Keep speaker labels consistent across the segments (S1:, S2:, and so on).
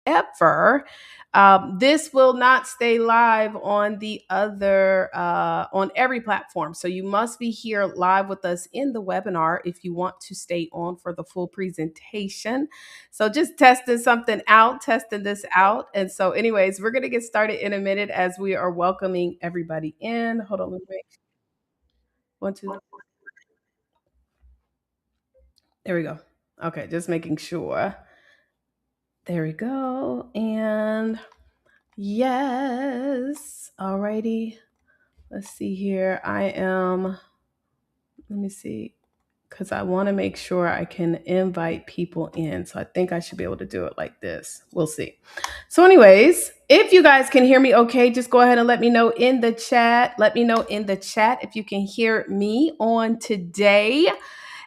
S1: However, this will not stay live on the other on every platform. So you must be here live with us in the webinar if you want to stay on for the full presentation. So just testing this out. And so, anyways, we're gonna get started in a minute as we are welcoming everybody in. Hold on, let me make one, two. There we go. Okay, just making sure. There we go. And yes. Alrighty. Let's see here. Let me see, because I want to make sure I can invite people in. So I think I should be able to do it like this. We'll see. So, anyways, if you guys can hear me okay, just go ahead and let me know in the chat. Let me know in the chat if you can hear me on today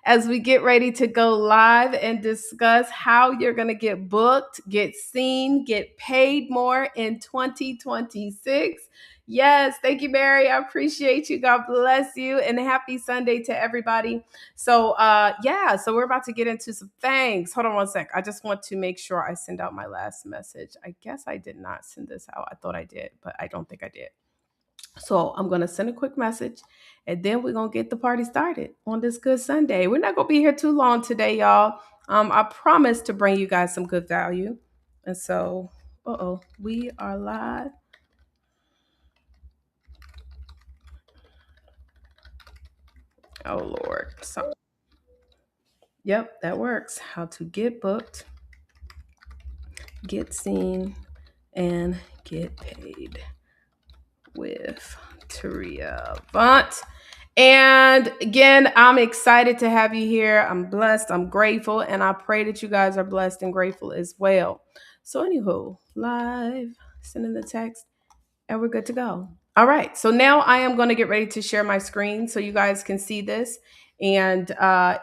S1: as we get ready to go live and discuss how you're going to get booked, get seen, get paid more in 2026. Yes, thank you, Mary. I appreciate you. God bless you, and happy Sunday to everybody. So, so we're about to get into some things. Hold on one sec. I just want to make sure I send out my last message. I guess I did not send this out. I thought I did, but I don't think I did. So I'm going to send a quick message and then we're going to get the party started on this good Sunday. We're not going to be here too long today, y'all. I promise to bring you guys some good value. And so, we are live. Oh, Lord. So, yep, that works. How to get booked, get seen, and get paid with Taria Vaught. And again, I'm excited to have you here. I'm blessed, I'm grateful, and I pray that you guys are blessed and grateful as well. So, anywho, live, sending the text, and we're good to go. All right, so now I am going to get ready to share my screen so you guys can see this. And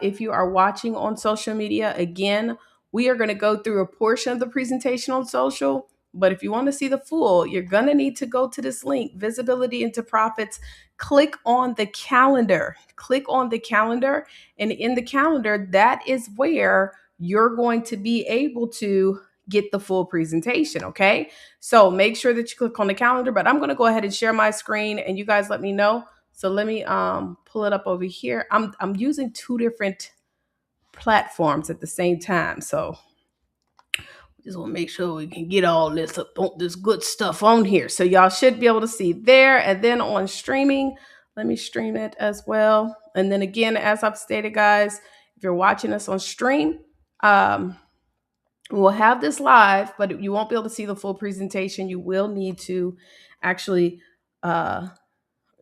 S1: if you are watching on social media, again, we are going to go through a portion of the presentation on social. But if you want to see the full, you're going to need to go to this link, Visibility into Profits. Click on the calendar. Click on the calendar. And in the calendar, that is where you're going to be able to get the full presentation. Okay. So make sure that you click on the calendar, but I'm going to go ahead and share my screen and you guys let me know. So let me pull it up over here. I'm using two different platforms at the same time. So just want to make sure we can get all this good stuff on here. So y'all should be able to see there. And then on streaming, let me stream it as well. And then again, as I've stated, guys, if you're watching us on stream, we'll have this live, but you won't be able to see the full presentation. You will need to actually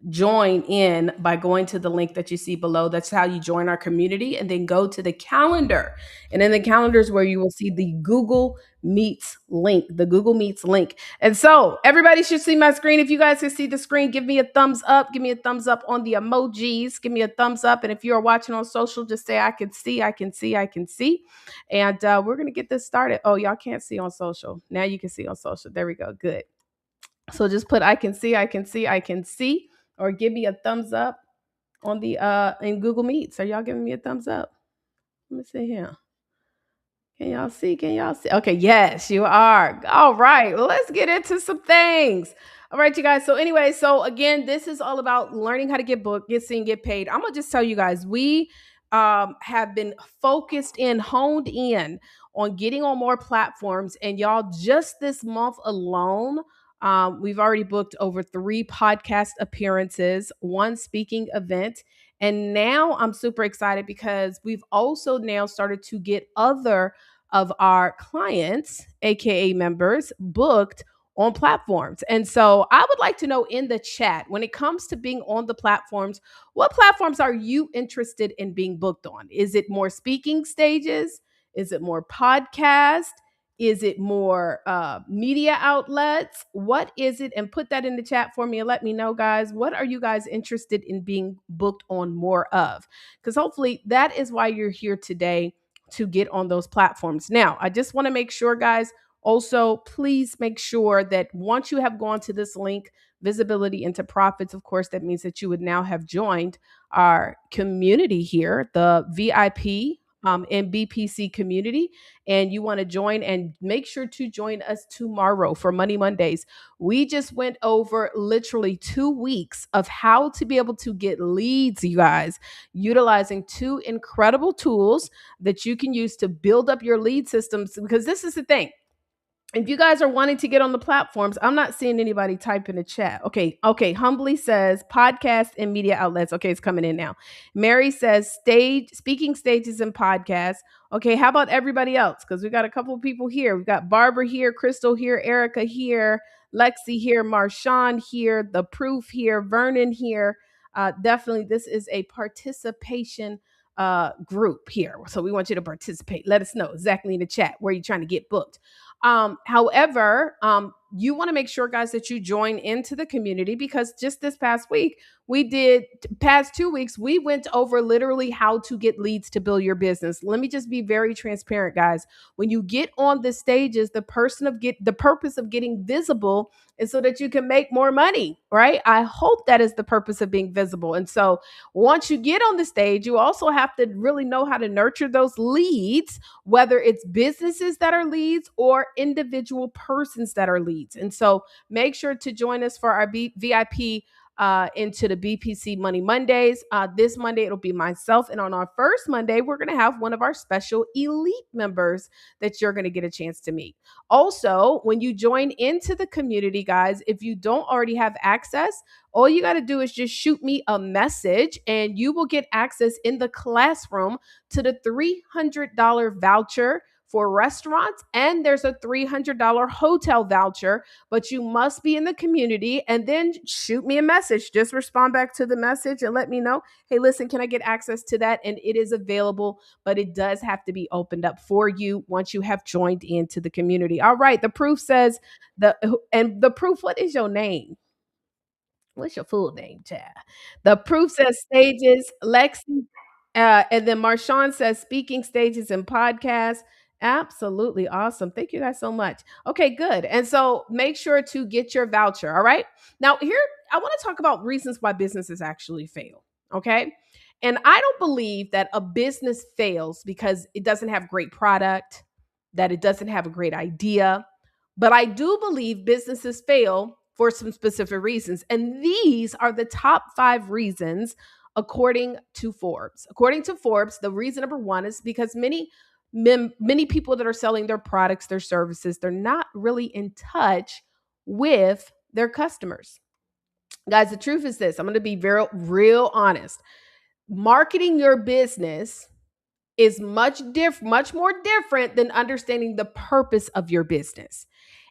S1: join in by going to the link that you see below. That's how you join our community. And then go to the calendar. And in the calendar is where you will see the Google Meets link, And so everybody should see my screen. If you guys can see the screen, give me a thumbs up. Give me a thumbs up on the emojis. Give me a thumbs up. And if you are watching on social, just say, I can see, I can see, I can see. And we're going to get this started. Oh, y'all can't see on social. Now you can see on social. There we go. Good. So just put, I can see, I can see, I can see, or give me a thumbs up on the in Google Meets. Are y'all giving me a thumbs up? Let me see here. Can y'all see? Can y'all see? Okay, yes, you are. All right. Well, let's get into some things. All right, you guys. So anyway, so again, this is all about learning how to get booked, get seen, get paid. I'm gonna just tell you guys, we have been honed in on getting on more platforms, and y'all, just this month alone, we've already booked over 3 podcast appearances, 1 speaking event, and now I'm super excited because we've also now started to get other of our clients, aka members, booked on platforms. And so I would like to know in the chat, when it comes to being on the platforms, what platforms are you interested in being booked on? Is it more speaking stages? Is it more podcast? Is it more media outlets? What is it? And put that in the chat for me and let me know, guys. What are you guys interested in being booked on more of? Because hopefully that is why you're here today, to get on those platforms. Now, I just want to make sure, guys, also, please make sure that once you have gone to this link, Visibility into Profits, of course, that means that you would now have joined our community here, the VIP in BPC community and you want to join, and make sure to join us tomorrow for Money Mondays. We just went over literally 2 weeks of how to be able to get leads, you guys, utilizing two incredible tools that you can use to build up your lead systems. Because this is the thing, if you guys are wanting to get on the platforms, I'm not seeing anybody type in the chat. Okay. Humbly says podcast and media outlets. Okay, it's coming in now. Mary says speaking stages and podcasts. Okay, how about everybody else? Because we got a couple of people here. We've got Barbara here, Crystal here, Erica here, Lexi here, Marshawn here, The Proof here, Vernon here. Definitely, this is a participation group here. So we want you to participate. Let us know exactly in the chat where you're trying to get booked. However, you want to make sure, guys, that you join into the community, because just this past week, past 2 weeks, we went over literally how to get leads to build your business. Let me just be very transparent, guys. When you get on the stages, the purpose of getting visible is so that you can make more money, right? I hope that is the purpose of being visible. And so once you get on the stage, you also have to really know how to nurture those leads, whether it's businesses that are leads or individual persons that are leads. And so make sure to join us for our VIP into the BPC Money Mondays. This Monday, it'll be myself. And on our first Monday, we're going to have one of our special elite members that you're going to get a chance to meet. Also, when you join into the community, guys, if you don't already have access, all you got to do is just shoot me a message and you will get access in the classroom to the $300 voucher for restaurants. And there's a $300 hotel voucher, but you must be in the community. And then shoot me a message. Just respond back to the message and let me know, hey, listen, can I get access to that? And it is available, but it does have to be opened up for you once you have joined into the community. All right. The Proof says, The Proof, what is your name? What's your full name, Chad? The Proof says stages. Lexi, and then Marshawn says speaking stages and podcasts. Absolutely awesome. Thank you guys so much. Okay, good. And so make sure to get your voucher. All right. Now, here, I want to talk about reasons why businesses actually fail. Okay. And I don't believe that a business fails because it doesn't have great product, that it doesn't have a great idea. But I do believe businesses fail for some specific reasons. And these are the top 5 reasons according to Forbes. According to Forbes, the reason number 1 is because many people that are selling their products, their services, they're not really in touch with their customers. Guys, the truth is this. I'm going to be very real honest. Marketing your business is much more different than understanding the purpose of your business.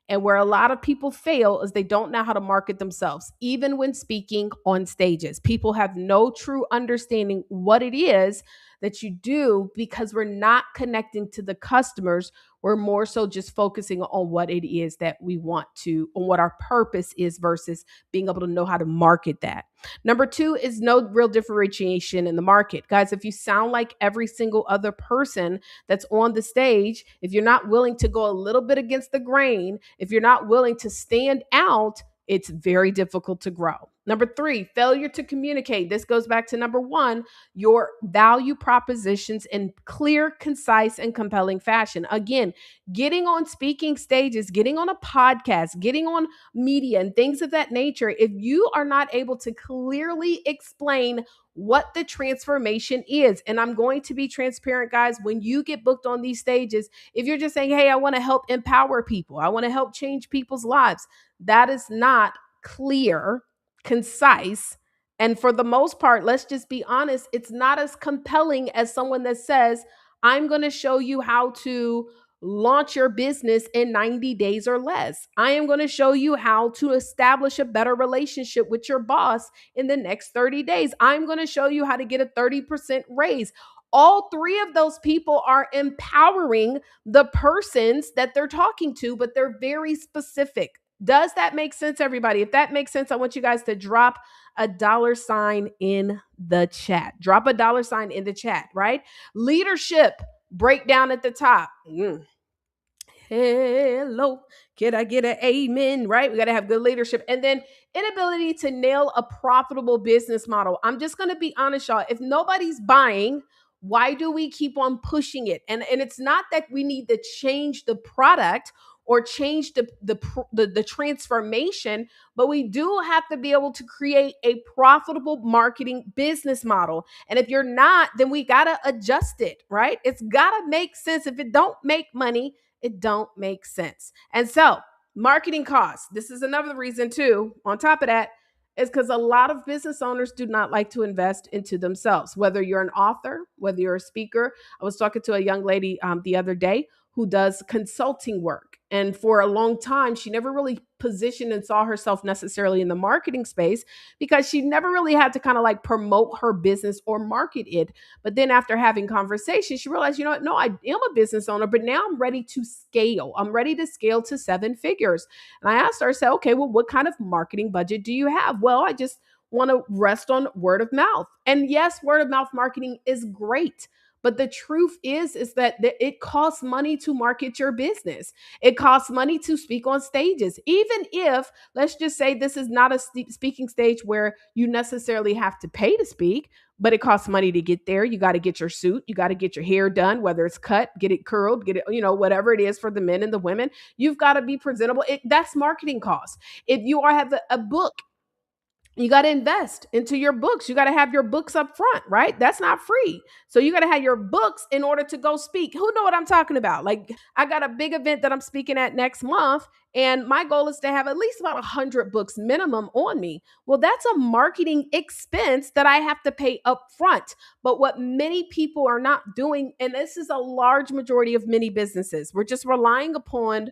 S1: And where a lot of people fail is they don't know how to market themselves, even when speaking on stages. People have no true understanding what it is that you do because we're not connecting to the customers. We're more so just focusing on what it is that we want to, on what our purpose is versus being able to know how to market that. Number 2 is no real differentiation in the market. Guys, if you sound like every single other person that's on the stage, if you're not willing to go a little bit against the grain, if you're not willing to stand out, it's very difficult to grow. Number 3, failure to communicate. This goes back to number 1, your value propositions in clear, concise, and compelling fashion. Again, getting on speaking stages, getting on a podcast, getting on media and things of that nature, if you are not able to clearly explain what the transformation is, and I'm going to be transparent, guys, when you get booked on these stages, if you're just saying, hey, I want to help empower people, I want to help change people's lives, that is not clear, concise, and for the most part, let's just be honest, it's not as compelling as someone that says, I'm going to show you how to launch your business in 90 days or less. I am going to show you how to establish a better relationship with your boss in the next 30 days. I'm going to show you how to get a 30% raise. All 3 of those people are empowering the persons that they're talking to, but they're very specific. Does that make sense, everybody? If that makes sense, I want you guys to drop a $sign in the chat. Drop a $sign in the chat, right? Leadership breakdown at the top. Hello, can I get an amen? Right? We got to have good leadership. And then inability to nail a profitable business model. I'm just going to be honest, y'all. If nobody's buying, Why do we keep on pushing it? And it's not that we need to change the product or change the transformation, but we do have to be able to create a profitable marketing business model. And if you're not, then we got to adjust it, right? It's got to make sense. If it don't make money, it don't make sense. And so, marketing costs. This is another reason too. On top of that, is because a lot of business owners do not like to invest into themselves. Whether you're an author, whether you're a speaker. I was talking to a young lady the other day who does consulting work. And for a long time, she never really positioned and saw herself necessarily in the marketing space because she never really had to kind of like promote her business or market it. But then after having conversations, she realized, you know what? No, I am a business owner, but now I'm ready to scale. I'm ready to scale to seven figures. And I asked her, I said, okay, well, what kind of marketing budget do you have? Well, I just want to rest on word of mouth. And yes, word of mouth marketing is great. But the truth is that it costs money to market your business. It costs money to speak on stages. Even if, let's just say, this is not a speaking stage where you necessarily have to pay to speak, but it costs money to get there. You got to get your suit, you got to get your hair done, whether it's cut, get it curled, get it, whatever it is for the men and the women. You've got to be presentable. That's marketing costs. If you are have a book, you got to invest into your books. You got to have your books up front, right? That's not free. So you got to have your books in order to go speak. Who know what I'm talking about? Like, I got a big event that I'm speaking at next month, and my goal is to have at least about 100 books minimum on me. Well, that's a marketing expense that I have to pay up front. But what many people are not doing, and this is a large majority of many businesses, we're just relying upon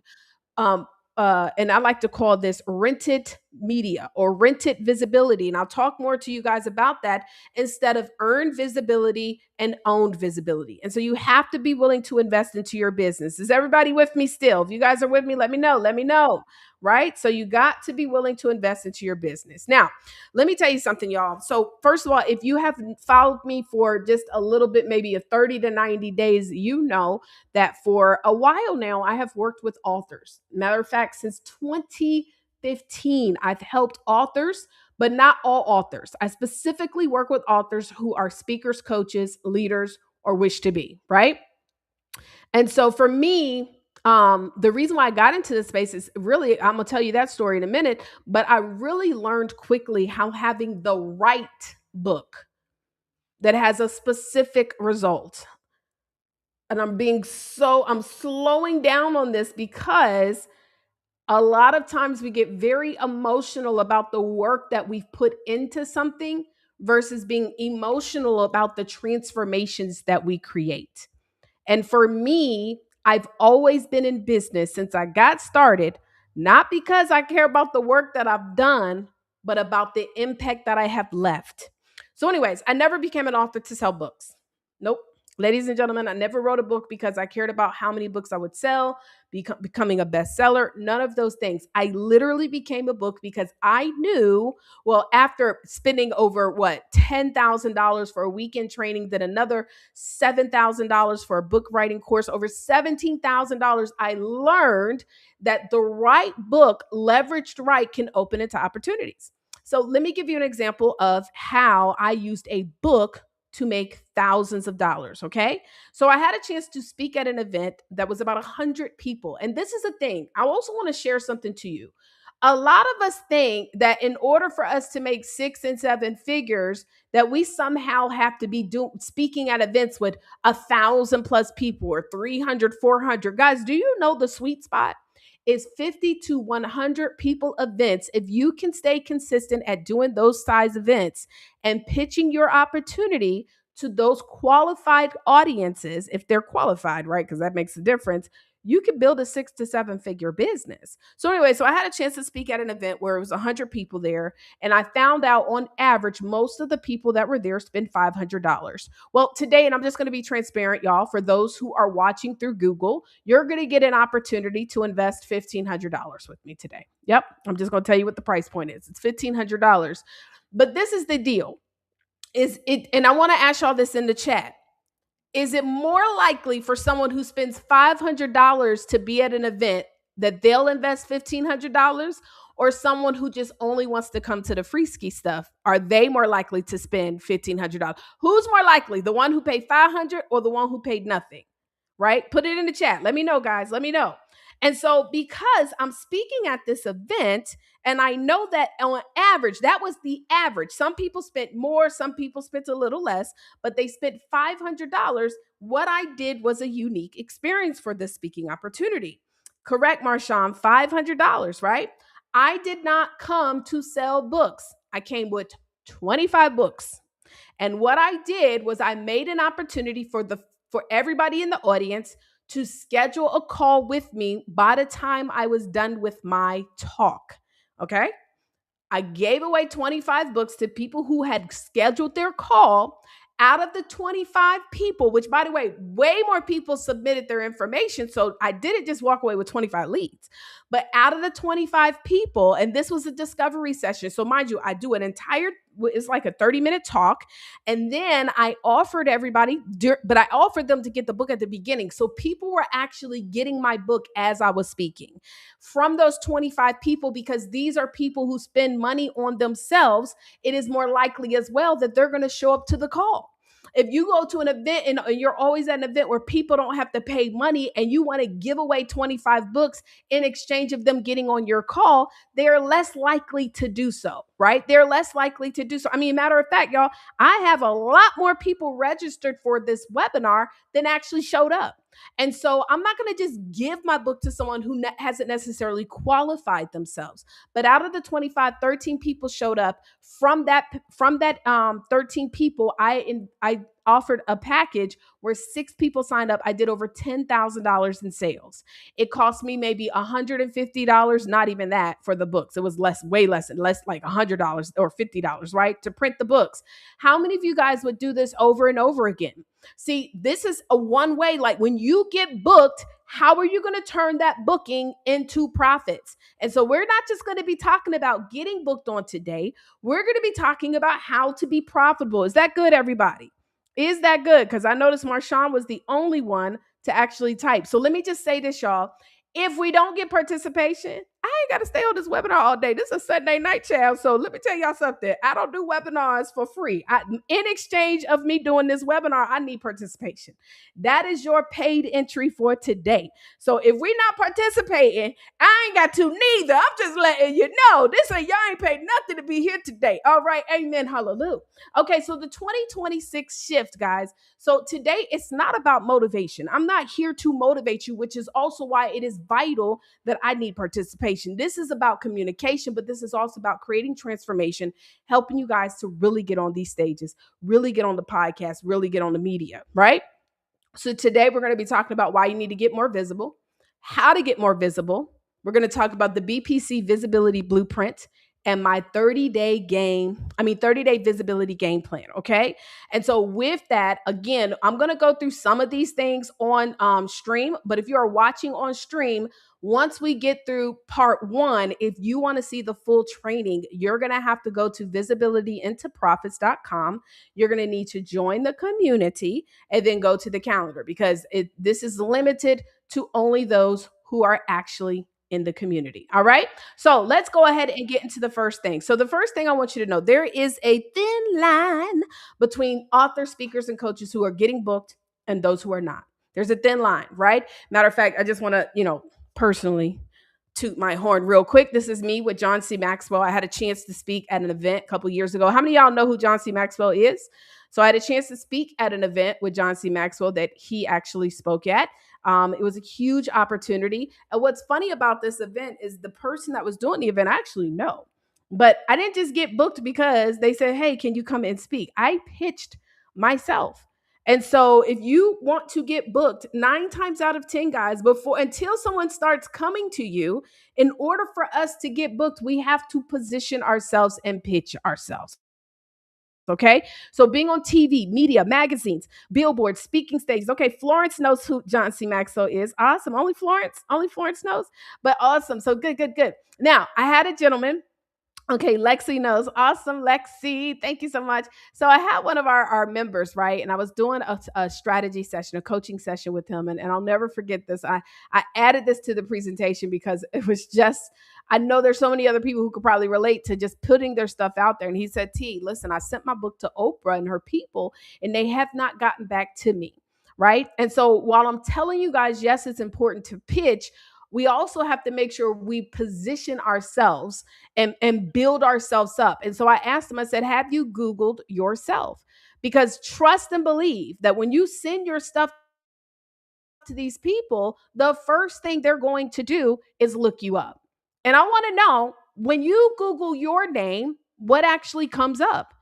S1: um, and I like to call this rented media or rented visibility. And I'll talk more to you guys about that instead of earned visibility and owned visibility. And so you have to be willing to invest into your business. Is everybody with me still? If you guys are with me, let me know. Let me know. Right. So you got to be willing to invest into your business. Now, let me tell you something, y'all. So, first of all, if you have followed me for just a little bit, maybe a 30 to 90 days, you know that for a while now, I have worked with authors. Matter of fact, since 2015, I've helped authors, but not all authors. I specifically work with authors who are speakers, coaches, leaders, or wish to be, right? And so for me, the reason why I got into this space is really, I'm gonna tell you that story in a minute, but I really learned quickly how having the right book that has a specific result, and I'm slowing down on this because a lot of times we get very emotional about the work that we've put into something versus being emotional about the transformations that we create. And for me, I've always been in business since I got started, not because I care about the work that I've done, but about the impact that I have left. So, anyways, I never became an author to sell books. Nope. Ladies and gentlemen, I never wrote a book because I cared about how many books I would sell, becoming a bestseller, none of those things. I literally became a book because I knew, well, after spending over what, $10,000 for a weekend training, then another $7,000 for a book writing course, over $17,000, I learned that the right book, leveraged right, can open into opportunities. So let me give you an example of how I used a book to make thousands of dollars. Okay. So I had a chance to speak at an event that was about 100 people. And this is the thing, I also want to share something to you. A lot of us think that in order for us to make six and seven figures, that we somehow have to be speaking at events with 1,000 plus people or 300, 400. Guys, do you know the sweet spot is 50 to 100 people events? If you can stay consistent at doing those size events and pitching your opportunity to those qualified audiences, if they're qualified, right? Because that makes a difference. You can build a 6 to 7 figure business. So anyway, so I had a chance to speak at an event where it was 100 people there, and I found out on average most of the people that were there spend $500. Well, today, and I'm just going to be transparent, y'all, for those who are watching through Google, you're going to get an opportunity to invest $1,500 with me today. Yep, I'm just going to tell you what the price point is. It's $1,500. But this is the deal. Is it, and I want to ask y'all this in the chat. Is it more likely for someone who spends $500 to be at an event that they'll invest $1,500, or someone who just only wants to come to the free ski stuff? Are they more likely to spend $1,500? Who's more likely, the one who paid 500 or the one who paid nothing? Right? Put it in the chat. Let me know, guys. Let me know. And so, because I'm speaking at this event, and I know that on average, that was the average. Some people spent more, some people spent a little less, but they spent $500. What I did was a unique experience for this speaking opportunity. Correct, Marshawn, $500, right? I did not come to sell books. I came with 25 books. And what I did was I made an opportunity for everybody in the audience to schedule a call with me by the time I was done with my talk. Okay? I gave away 25 books to people who had scheduled their call. Out of the 25 people, which, by the way more people submitted their information. So I didn't just walk away with 25 leads. But out of the 25 people, and this was a discovery session. So mind you, I do an entire, it's like a 30-minute talk. And then I offered everybody, but I offered them to get the book at the beginning. So people were actually getting my book as I was speaking from those 25 people, because these are people who spend money on themselves. It is more likely as well that they're going to show up to the call. If you go to an event and you're always at an event where people don't have to pay money, and you want to give away 25 books in exchange of them getting on your call, they're less likely to do so, right? They're less likely to do so. I mean, matter of fact, y'all, I have a lot more people registered for this webinar than actually showed up. And so I'm not going to just give my book to someone who hasn't necessarily qualified themselves. But out of the 25, 13 people showed up. From that 13 people, I offered a package where 6 people signed up. I did over $10,000 in sales. It cost me maybe $150, not even that, for the books. It was way less like $100 or $50, right, to print the books. How many of you guys would do this over and over again? See, this is a one way. Like, when you get booked, how are you going to turn that booking into profits? And so we're not just going to be talking about getting booked on today. We're going to be talking about how to be profitable. Is that good, everybody? Is that good? Because I noticed Marshawn was the only one to actually type. So let me just say this, y'all. If we don't get participation, I ain't got to stay on this webinar all day. This is a Sunday night, child. So let me tell y'all something. I don't do webinars for free. In exchange of me doing this webinar, I need participation. That is your paid entry for today. So if we're not participating, I ain't got to neither. I'm just letting you know. This ain't, y'all ain't paid nothing to be here today. All right. Amen. Hallelujah. Okay. So the 2026 shift, guys. So today, it's not about motivation. I'm not here to motivate you, which is also why it is vital that I need participation. This is about communication, but this is also about creating transformation, helping you guys to really get on these stages, really get on the podcast, really get on the media, right? So today we're going to be talking about why you need to get more visible, how to get more visible. We're going to talk about the BPC Visibility Blueprint and my 30-day visibility game plan. Okay. And so with that, again, I'm going to go through some of these things on stream, but if you are watching on stream, once we get through part 1, if you want to see the full training, you're going to have to go to visibilityintoprofits.com. You're going to need to join the community and then go to the calendar, because this is limited to only those who are actually in the community. All right. So let's go ahead and get into the first thing. So the first thing I want you to know, there is a thin line between authors, speakers, and coaches who are getting booked and those who are not. There's a thin line, right? Matter of fact, I just want to, personally toot my horn real quick. This is me with John C. Maxwell. I had a chance to speak at an event a couple years ago. How many of y'all know who John C. Maxwell is? So I had a chance to speak at an event with John C. Maxwell that he actually spoke at. It was a huge opportunity. And what's funny about this event is the person that was doing the event I actually know. But I didn't just get booked because they said, hey, can you come and speak? I pitched myself. And so if you want to get booked 9 times out of 10, guys, until someone starts coming to you, in order for us to get booked, we have to position ourselves and pitch ourselves. Okay. So being on TV, media, magazines, billboards, speaking stages. Okay. Florence knows who John C. Maxwell is. Awesome. Only Florence knows, but awesome. So good. Now I had a gentleman Okay, Lexi knows. Awesome, Lexi. Thank you so much. So I had one of our members, right? And I was doing a strategy session, a coaching session with him. And I'll never forget this. I added this to the presentation because it was just, I know there's so many other people who could probably relate to just putting their stuff out there. And he said, T, listen, I sent my book to Oprah and her people, and they have not gotten back to me. Right. And so while I'm telling you guys, yes, it's important to pitch, we also have to make sure we position ourselves and build ourselves up. And so I asked him, I said, have you Googled yourself? Because trust and believe that when you send your stuff to these people, the first thing they're going to do is look you up. And I want to know, when you Google your name, what actually comes up?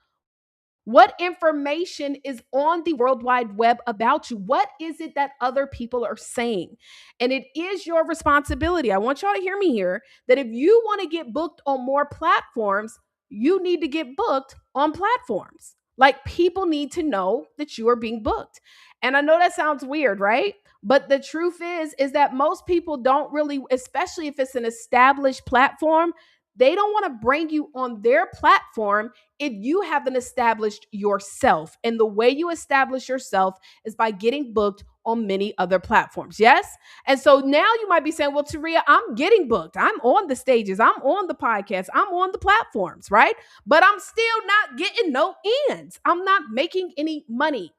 S1: What information is on the World Wide Web about you? What is it that other people are saying? And it is your responsibility. I want y'all to hear me here, that if you want to get booked on more platforms, you need to get booked on platforms. Like, people need to know that you are being booked. And I know that sounds weird, right? But the truth is that most people don't really, especially if it's an established platform, they don't want to bring you on their platform if you haven't established yourself. And the way you establish yourself is by getting booked on many other platforms. Yes. And so now you might be saying, well, Taria, I'm getting booked. I'm on the stages. I'm on the podcast. I'm on the platforms, right? But I'm still not getting no ends. I'm not making any money.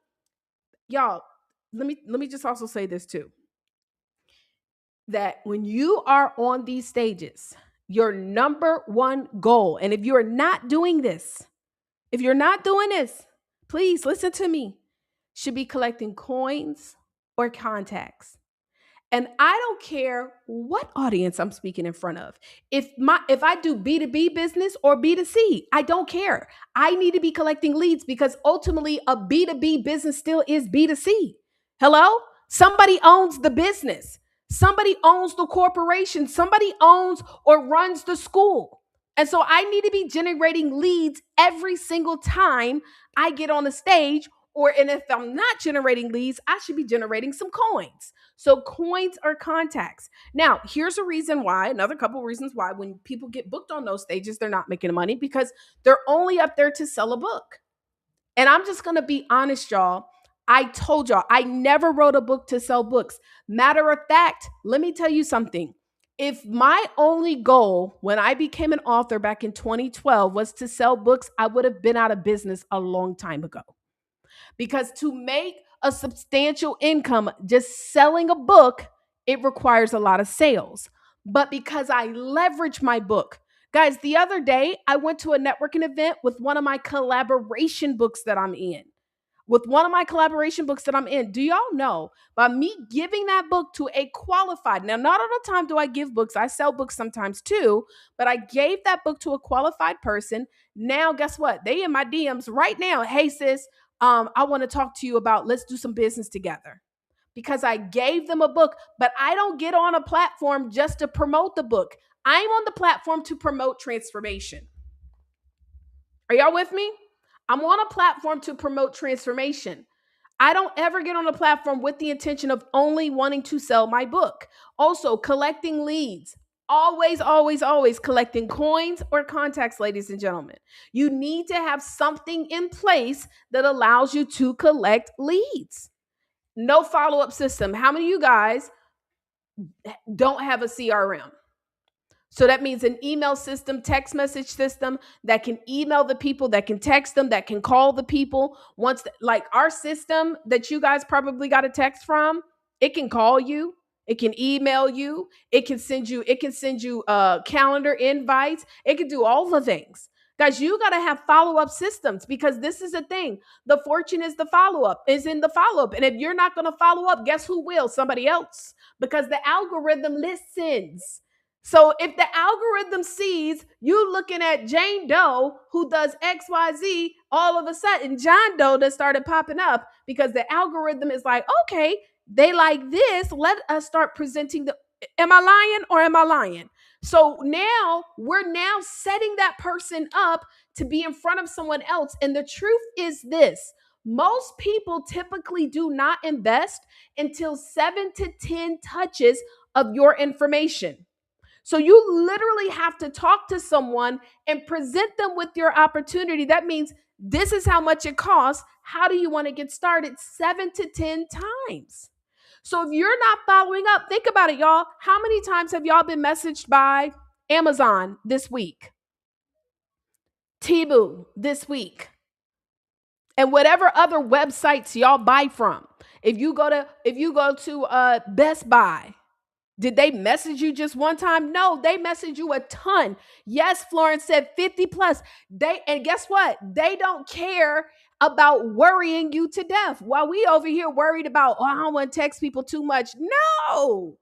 S1: Y'all, let me just also say this too, that when you are on these stages, your number one goal, and if you're not doing this, if you're not doing this, please listen to me, should be collecting coins or contacts. And I don't care what audience I'm speaking in front of. If I do B2B business or B2C, I don't care. I need to be collecting leads, because ultimately a B2B business still is B2C. Hello? Somebody owns the business. Somebody owns the corporation. Somebody owns or runs the school. And so I need to be generating leads every single time I get on the stage. And if I'm not generating leads, I should be generating some coins. So coins are contacts. Now, here's a reason why, another couple of reasons why when people get booked on those stages, they're not making money, because they're only up there to sell a book. And I'm just going to be honest, y'all. I told y'all, I never wrote a book to sell books. Matter of fact, let me tell you something. If my only goal when I became an author back in 2012 was to sell books, I would have been out of business a long time ago. Because to make a substantial income just selling a book, it requires a lot of sales. But because I leverage my book, guys, the other day I went to a networking event with one of my collaboration books that I'm in. Do y'all know, by me giving that book to a qualified, now, not all the time do I give books, I sell books sometimes too, but I gave that book to a qualified person. Now, guess what? They in my DMs right now. Hey, sis, I want to talk to you about, let's do some business together. Because I gave them a book, but I don't get on a platform just to promote the book. I'm on the platform to promote transformation. Are y'all with me? I'm on a platform to promote transformation. I don't ever get on a platform with the intention of only wanting to sell my book. Also, collecting leads. Always, always, always collecting coins or contacts, ladies and gentlemen. You need to have something in place that allows you to collect leads. No follow-up system. How many of you guys don't have a CRM? So that means an email system, text message system that can email the people, that can text them, that can call the people. Like our system that you guys probably got a text from, it can call you, it can email you, it can send you calendar invites, it can do all the things. Guys, you got to have follow-up systems, because this is the thing. The fortune is in the follow-up. And if you're not going to follow up, guess who will? Somebody else. Because the algorithm listens. So if the algorithm sees you looking at Jane Doe who does XYZ, all of a sudden John Doe that started popping up, because the algorithm is like, okay, they like this. Let us start presenting am I lying or am I lying? So now we're setting that person up to be in front of someone else. And the truth is this: most people typically do not invest until 7 to 10 touches of your information. So you literally have to talk to someone and present them with your opportunity. That means this is how much it costs. How do you want to get started? 7 to 10 times. So if you're not following up, think about it, y'all. How many times have y'all been messaged by Amazon this week, Temu this week, and whatever other websites y'all buy from? If you go to Best Buy, did they message you just one time? No, they message you a ton. Yes, Florence said 50 plus. And guess what? They don't care about worrying you to death. While we over here worried about, oh, I don't want to text people too much. No.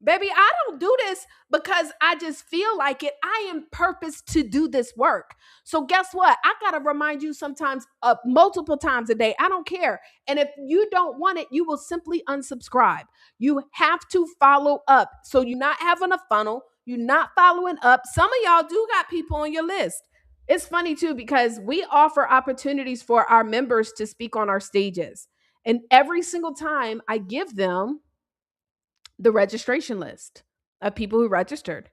S1: Baby, I don't do this because I just feel like it. I am purposed to do this work. So guess what? I got to remind you sometimes, multiple times a day. I don't care. And if you don't want it, you will simply unsubscribe. You have to follow up. So you're not having a funnel. You're not following up. Some of y'all do got people on your list. It's funny too, because we offer opportunities for our members to speak on our stages. And every single time I give them the registration list of people who registered.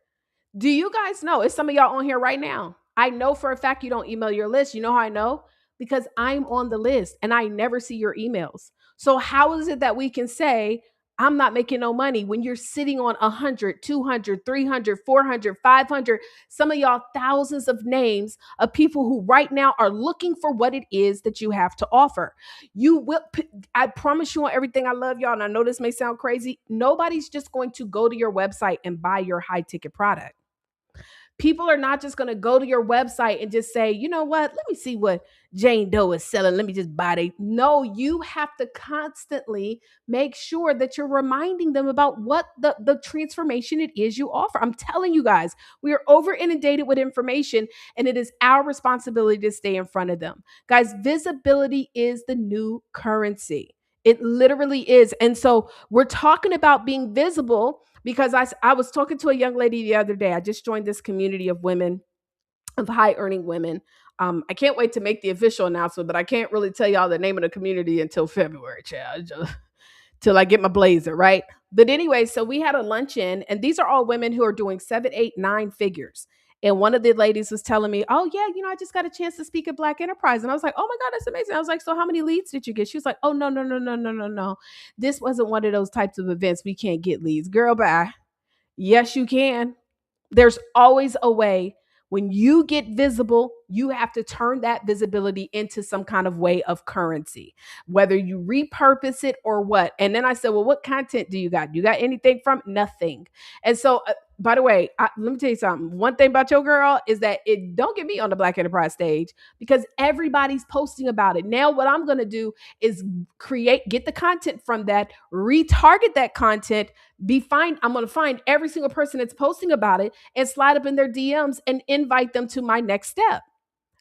S1: Do you guys know? It's some of y'all on here right now. I know for a fact you don't email your list. You know how I know? Because I'm on the list and I never see your emails. So how is it that we can say I'm not making no money when you're sitting on 100, 200, 300, 400, 500, some of y'all thousands of names of people who right now are looking for what it is that you have to offer? You will, I promise you on everything, I love y'all. And I know this may sound crazy. Nobody's just going to go to your website and buy your high ticket product. People are not just going to go to your website and just say, you know what, let me see what Jane Doe is selling. Let me just buy it. No, you have to constantly make sure that you're reminding them about what the transformation it is you offer. I'm telling you guys, we are over inundated with information, and it is our responsibility to stay in front of them. Guys, visibility is the new currency. It literally is. And so we're talking about being visible because I was talking to a young lady the other day. I just joined this community of women, of high earning women. I can't wait to make the official announcement, but I can't really tell y'all the name of the community until February, child, till I get my blazer, right? But anyway, so we had a luncheon, and these are all women who are doing 7, 8, 9 figures. And one of the ladies was telling me, oh, yeah, I just got a chance to speak at Black Enterprise. And I was like, oh my God, that's amazing. I was like, so how many leads did you get? She was like, oh, no, no, no, no, no, no, no. This wasn't one of those types of events. We can't get leads. Girl, bye. Yes, you can. There's always a way. When you get visible, you have to turn that visibility into some kind of way of currency, whether you repurpose it or what. And then I said, well, what content do you got? You got anything from nothing? And so, by the way, let me tell you something. One thing about your girl is that it don't get me on the Black Enterprise stage because everybody's posting about it. Now, what I'm going to do is get the content from that, retarget that content, I'm going to find every single person that's posting about it and slide up in their DMs and invite them to my next step.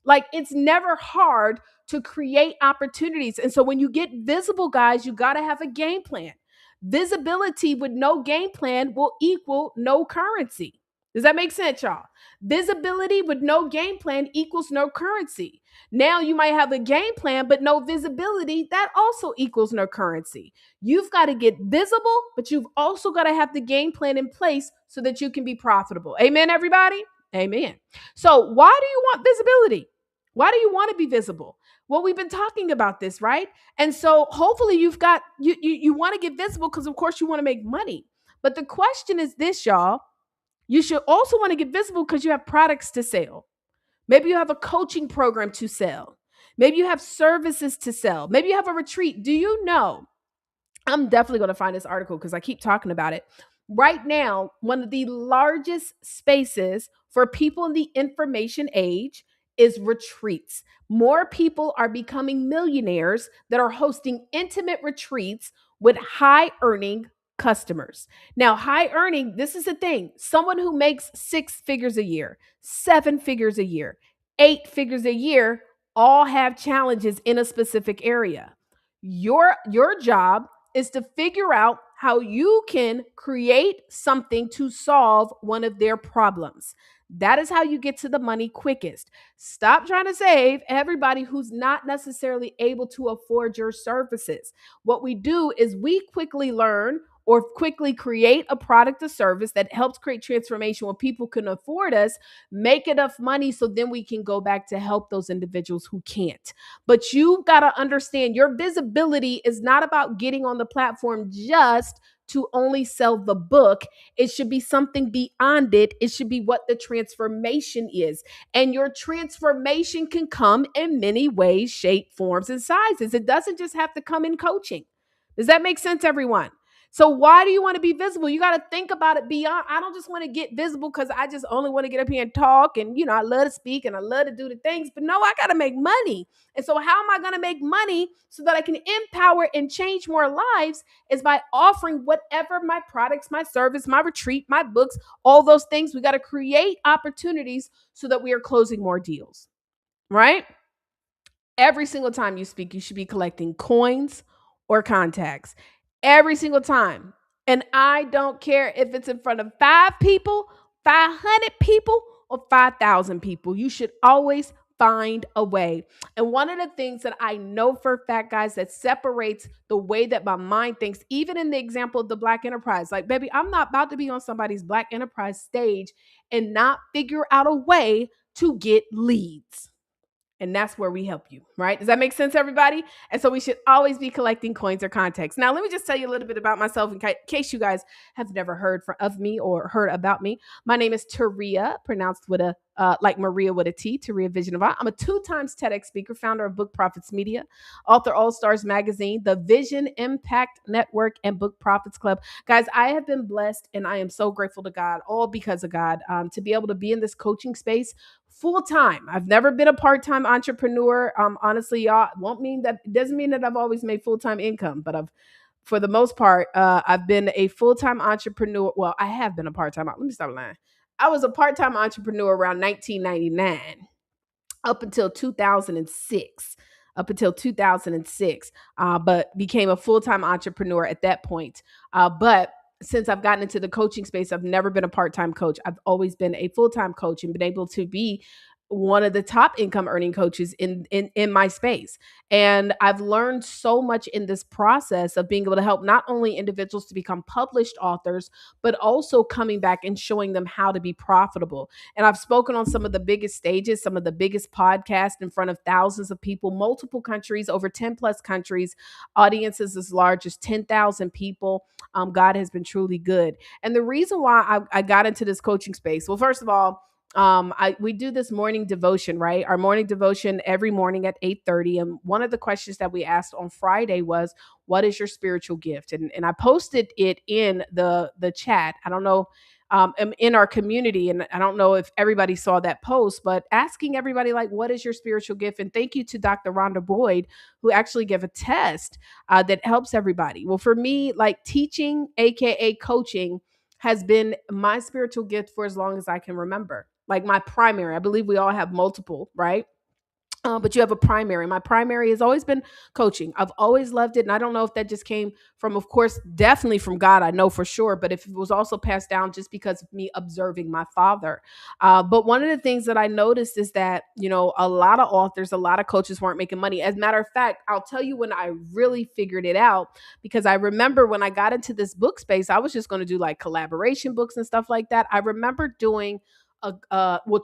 S1: Like, it's never hard to create opportunities. And so when you get visible, guys, you got to have a game plan. Visibility with no game plan will equal no currency. Does that make sense, y'all? Visibility with no game plan equals no currency. Now you might have a game plan, but no visibility. That also equals no currency. You've got to get visible, but you've also got to have the game plan in place so that you can be profitable. Amen, everybody? Amen. So why do you want visibility? Why do you want to be visible? Well, we've been talking about this, right? And so hopefully you want to get visible because of course you want to make money. But the question is this, y'all. You should also want to get visible because you have products to sell. Maybe you have a coaching program to sell. Maybe you have services to sell. Maybe you have a retreat. Do you know? I'm definitely going to find this article because I keep talking about it. Right now, one of the largest spaces for people in the information age is retreats. More people are becoming millionaires that are hosting intimate retreats with high earning customers. Now, high earning, this is the thing. Someone who makes 6 figures a year, 7 figures a year, 8 figures a year, all have challenges in a specific area. Your job is to figure out how you can create something to solve one of their problems. That is how you get to the money quickest. Stop trying to save everybody who's not necessarily able to afford your services. What we do is we quickly learn or quickly create a product or service that helps create transformation where people can afford us, make enough money so then we can go back to help those individuals who can't. But you've got to understand your visibility is not about getting on the platform just to only sell the book. It should be something beyond it. It should be what the transformation is. And your transformation can come in many ways, shape, forms, and sizes. It doesn't just have to come in coaching. Does that make sense, everyone? So why do you want to be visible? You got to think about it beyond. I don't just want to get visible because I just only want to get up here and talk. And, I love to speak and I love to do the things. But no, I got to make money. And so how am I going to make money so that I can empower and change more lives is by offering whatever my products, my service, my retreat, my books, all those things. We got to create opportunities so that we are closing more deals, right? Every single time you speak, you should be collecting coins or contacts. Every single time. And I don't care if it's in front of 5 people, 500 people, or 5,000 people. You should always find a way. And one of the things that I know for a fact, guys, that separates the way that my mind thinks, even in the example of the Black Enterprise, like, baby, I'm not about to be on somebody's Black Enterprise stage and not figure out a way to get leads. And that's where we help you, right? Does that make sense, everybody? And so we should always be collecting coins or contacts. Now, let me just tell you a little bit about myself in case you guys have never heard of me or heard about me. My name is Taria, pronounced with a like Maria with a T, Taria Vision of I. I'm a 2 times TEDx speaker, founder of Book Profits Media, author All Stars Magazine, the Vision Impact Network, and Book Profits Club. Guys, I have been blessed and I am so grateful to God, all because of God, to be able to be in this coaching space full time. I've never been a part time entrepreneur. Honestly, y'all, won't mean that it doesn't mean that I've always made full time income, but for the most part, I've been a full time entrepreneur. Well, I have been a part time. Let me stop lying. I was a part time entrepreneur around 1999 up until 2006. Up until 2006, but became a full time entrepreneur at that point. But since I've gotten into the coaching space, I've never been a part time coach. I've always been a full time coach and been able to be one of the top income earning coaches in my space. And I've learned so much in this process of being able to help not only individuals to become published authors, but also coming back and showing them how to be profitable. And I've spoken on some of the biggest stages, some of the biggest podcasts in front of thousands of people, multiple countries, over 10 plus countries, audiences as large as 10,000 people. God has been truly good. And the reason why I got into this coaching space, well, first of all, we do this morning devotion, right? Our morning devotion every morning at 8:30. And one of the questions that we asked on Friday was, what is your spiritual gift? And I posted it in the chat. I don't know, in our community. And I don't know if everybody saw that post, but asking everybody, like, what is your spiritual gift? And thank you to Dr. Rhonda Boyd, who actually gave a test that helps everybody. Well, for me, like, teaching, AKA coaching, has been my spiritual gift for as long as I can remember. Like, my primary, I believe we all have multiple, right? But you have a primary. My primary has always been coaching. I've always loved it. And I don't know if that just came from, of course, definitely from God, I know for sure, but if it was also passed down just because of me observing my father. But one of the things that I noticed is that, a lot of authors, a lot of coaches weren't making money. As a matter of fact, I'll tell you when I really figured it out, because I remember when I got into this book space, I was just going to do like collaboration books and stuff like that. I remember doing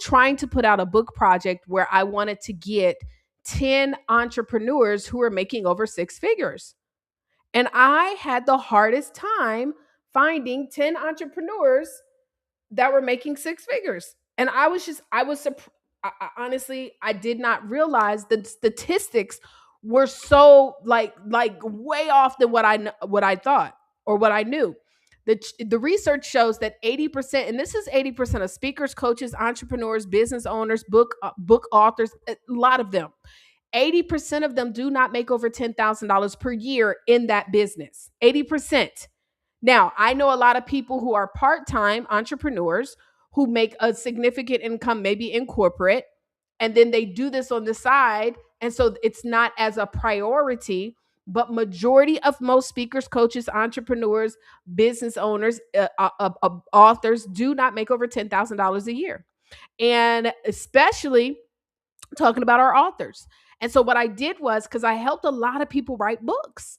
S1: trying to put out a book project where I wanted to get 10 entrepreneurs who are making over 6 figures. And I had the hardest time finding 10 entrepreneurs that were making 6 figures. And I was surprised. Honestly, I did not realize the statistics were so like way off than what I thought or what I knew. The research shows that 80%, and this is 80% of speakers, coaches, entrepreneurs, business owners, book authors, a lot of them, 80% of them do not make over $10,000 per year in that business. 80%. Now, I know a lot of people who are part-time entrepreneurs who make a significant income, maybe in corporate, and then they do this on the side. And so it's not as a priority, but majority of most speakers, coaches, entrepreneurs, business owners, authors do not make over $10,000 a year. And especially talking about our authors. And so what I did was, because I helped a lot of people write books,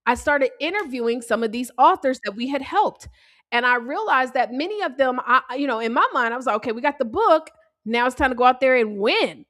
S1: I started interviewing some of these authors that we had helped. And I realized that many of them, in my mind, I was like, okay, we got the book. Now it's time to go out there and win.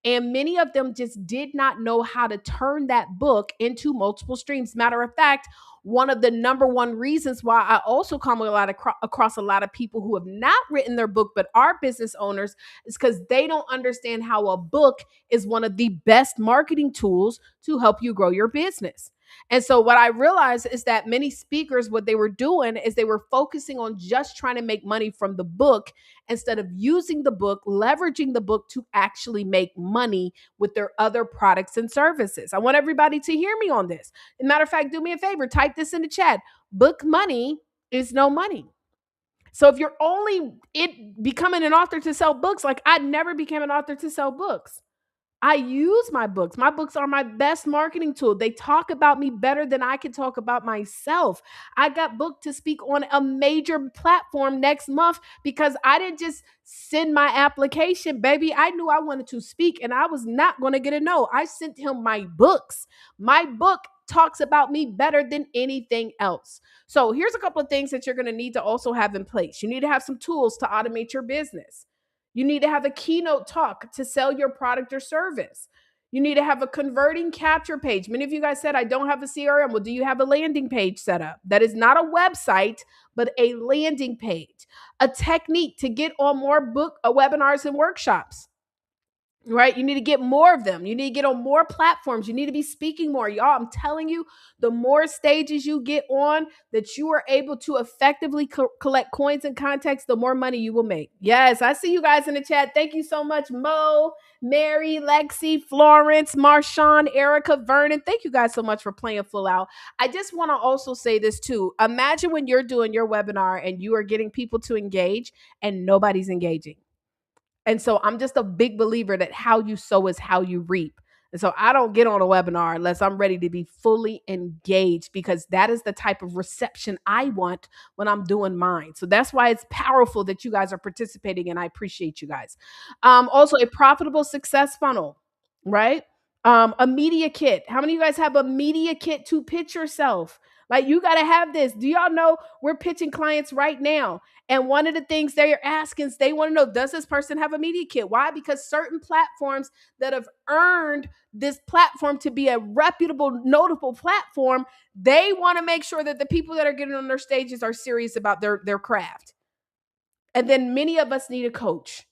S1: And many of them just did not know how to turn that book into multiple streams. Matter of fact, one of the number one reasons why I also come across a lot of people who have not written their book but are business owners is because they don't understand how a book is one of the best marketing tools to help you grow your business. And so what I realized is that many speakers, what they were doing is they were focusing on just trying to make money from the book instead of using the book, leveraging the book to actually make money with their other products and services. I want everybody to hear me on this. As a matter of fact, do me a favor, type this in the chat. Book money is no money. So if you're only becoming an author to sell books, like I never became an author to sell books. I use my books. My books are my best marketing tool. They talk about me better than I can talk about myself. I got booked to speak on a major platform next month because I didn't just send my application, baby. I knew I wanted to speak and I was not going to get a no. I sent him my books. My book talks about me better than anything else. So here's a couple of things that you're going to need to also have in place. You need to have some tools to automate your business. You need to have a keynote talk to sell your product or service. You need to have a converting capture page. Many of you guys said, I don't have a CRM. Well, do you have a landing page set up? That is not a website, but a landing page. A technique to get on more book webinars and workshops. Right? You need to get more of them. You need to get on more platforms. You need to be speaking more. Y'all, I'm telling you, the more stages you get on that you are able to effectively collect coins and contacts, the more money you will make. Yes, I see you guys in the chat. Thank you so much, Mo, Mary, Lexi, Florence, Marshawn, Erica, Vernon. Thank you guys so much for playing full out. I just want to also say this too. Imagine when you're doing your webinar and you are getting people to engage and nobody's engaging. And so I'm just a big believer that how you sow is how you reap. And so I don't get on a webinar unless I'm ready to be fully engaged because that is the type of reception I want when I'm doing mine. So that's why it's powerful that you guys are participating and I appreciate you guys. Also, a profitable success funnel, right? A media kit. How many of you guys have a media kit to pitch yourself? Like you got to have this. Do y'all know we're pitching clients right now? And one of the things they are asking is they want to know, does this person have a media kit? Why? Because certain platforms that have earned this platform to be a reputable, notable platform, they want to make sure that the people that are getting on their stages are serious about their craft. And then many of us need a coach.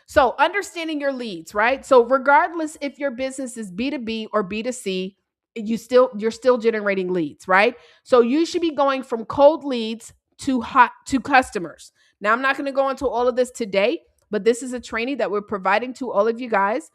S1: So understanding your leads, right? So regardless if your business is B2B or B2C, you're still generating leads, right? So you should be going from cold leads to customers. Now I'm not going to go into all of this today, but this is a training that we're providing to all of you guys.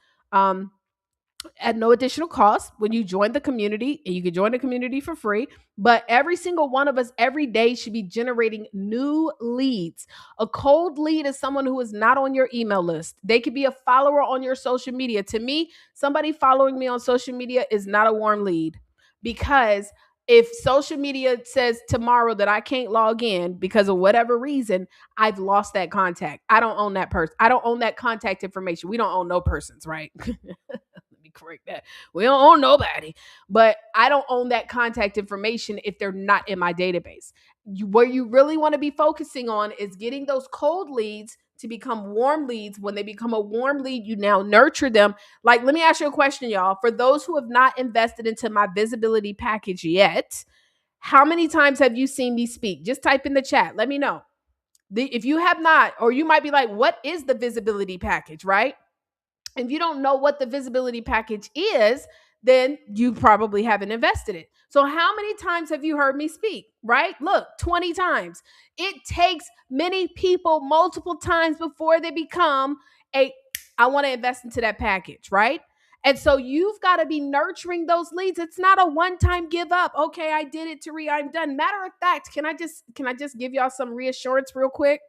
S1: At no additional cost when you join the community, and you can join the community for free. But every single one of us every day should be generating new leads. A cold lead is someone who is not on your email list. They could be a follower on your social media. To me, somebody following me on social media is not a warm lead, because if social media says tomorrow that I can't log in because of whatever reason, I've lost that contact. I don't own that person. I don't own that contact information. We don't own no persons, right? Correct that. We don't own nobody, but I don't own that contact information if they're not in my database. Where you really want to be focusing on is getting those cold leads to become warm leads. When they become a warm lead, you now nurture them. Like, let me ask you a question, y'all. For those who have not invested into my visibility package yet, how many times have you seen me speak? Just type in the chat. Let me know. If you have not, or you might be like, what is the visibility package, right? If you don't know what the visibility package is, then you probably haven't invested it. So how many times have you heard me speak, right? Look, 20 times. It takes many people multiple times before they become I want to invest into that package, right? And so you've got to be nurturing those leads. It's not a one-time give up. Okay, I did it, Tari, I'm done. Matter of fact, can I just give y'all some reassurance real quick?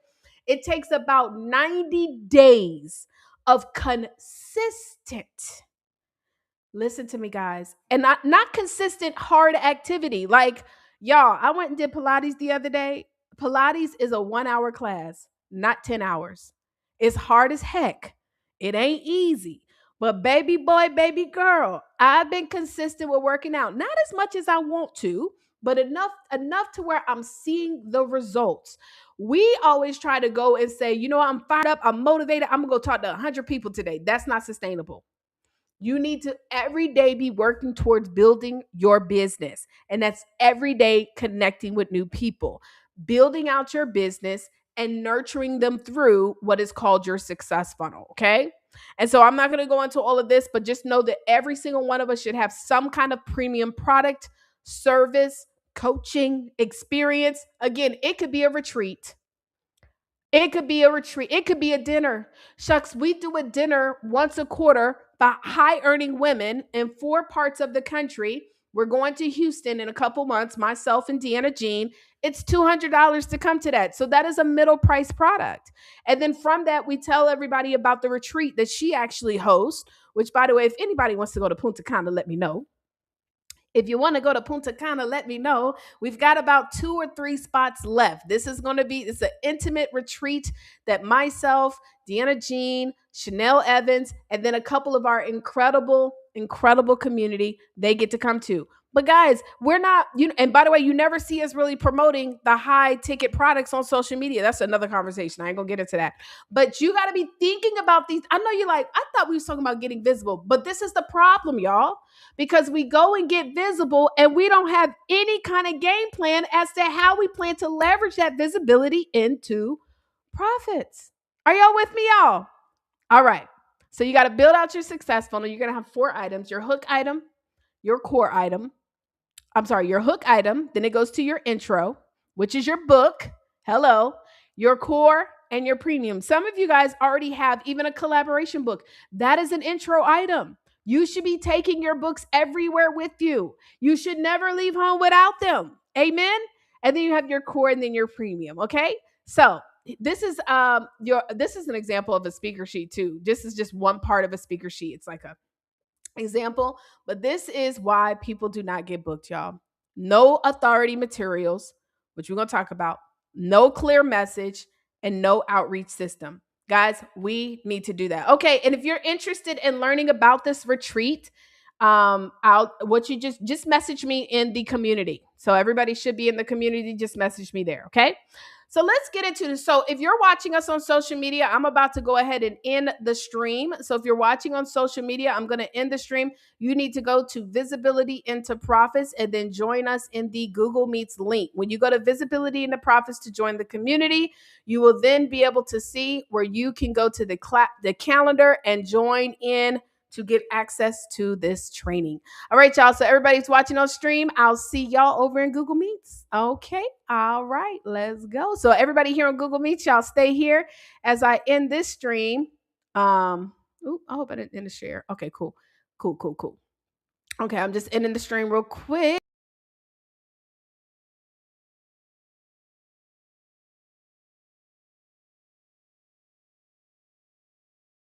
S1: It takes about 90 days of consistent, listen to me guys, and not consistent hard activity. Like, y'all, I went and did Pilates the other day. Pilates is a 1 hour class, not 10 hours. It's hard as heck. It ain't easy. But baby boy, baby girl, I've been consistent with working out. Not as much as I want to, but enough to where I'm seeing the results. We always try to go and say, you know, I'm fired up, I'm motivated, I'm gonna go talk to 100 people today. That's not sustainable. You need to every day be working towards building your business. And that's every day connecting with new people, building out your business and nurturing them through what is called your success funnel. Okay. And so I'm not going to go into all of this, but just know that every single one of us should have some kind of premium product, service, coaching, experience. Again, it could be a retreat. It could be a retreat. It could be a dinner. Shucks, we do a dinner once a quarter for high earning women in 4 parts of the country. We're going to Houston in a couple months, myself and Deanna Jean. It's $200 to come to that. So that is a middle price product. And then from that, we tell everybody about the retreat that she actually hosts, which, by the way, if anybody wants to go to Punta Cana, let me know. If you want to go to Punta Cana, let me know. We've got about 2 or 3 spots left. This is going to be it's an intimate retreat that myself, Deanna Jean, Chanel Evans, and then a couple of our incredible community they get to come to. But guys, we're not you and by the way, you never see us really promoting the high ticket products on social media. That's another conversation. I ain't gonna get into that. But you got to be thinking about these. I know you're like, I thought we was talking about getting visible, but this is the problem, y'all, because we go and get visible and we don't have any kind of game plan as to how we plan to leverage that visibility into profits. Are y'all with me, y'all? All right. So you got to build out your success funnel. You're going to have 4 items: your hook item, your core item. I'm sorry, your hook item. Then it goes to your intro, which is your book. Hello. Your core and your premium. Some of you guys already have even a collaboration book. That is an intro item. You should be taking your books everywhere with you. You should never leave home without them. Amen. And then you have your core and then your premium. Okay. So this is an example of a speaker sheet too. This is just one part of a speaker sheet. It's like a example, but this is why people do not get booked, y'all. No authority materials, which we're going to talk about, no clear message, and no outreach system. Guys, we need to do that. Okay, and if you're interested in learning about this retreat, I'll what you just message me in the community. So everybody should be in the community. Just message me there, okay? So let's get into this. So if you're watching us on social media, I'm about to go ahead and end the stream. So if you're watching on social media, I'm going to end the stream. You need to go to Visibility into Profits and then join us in the Google Meets link. When you go to Visibility into Profits to join the community, you will then be able to see where you can go to the calendar and join in to get access to this training. All right, y'all. So everybody's watching on stream. I'll see y'all over in Google Meets. Okay. All right. Let's go. So everybody here on Google Meets, y'all stay here as I end this stream. I hope I didn't end the share. Okay, cool. Cool. Okay, I'm just ending the stream real quick.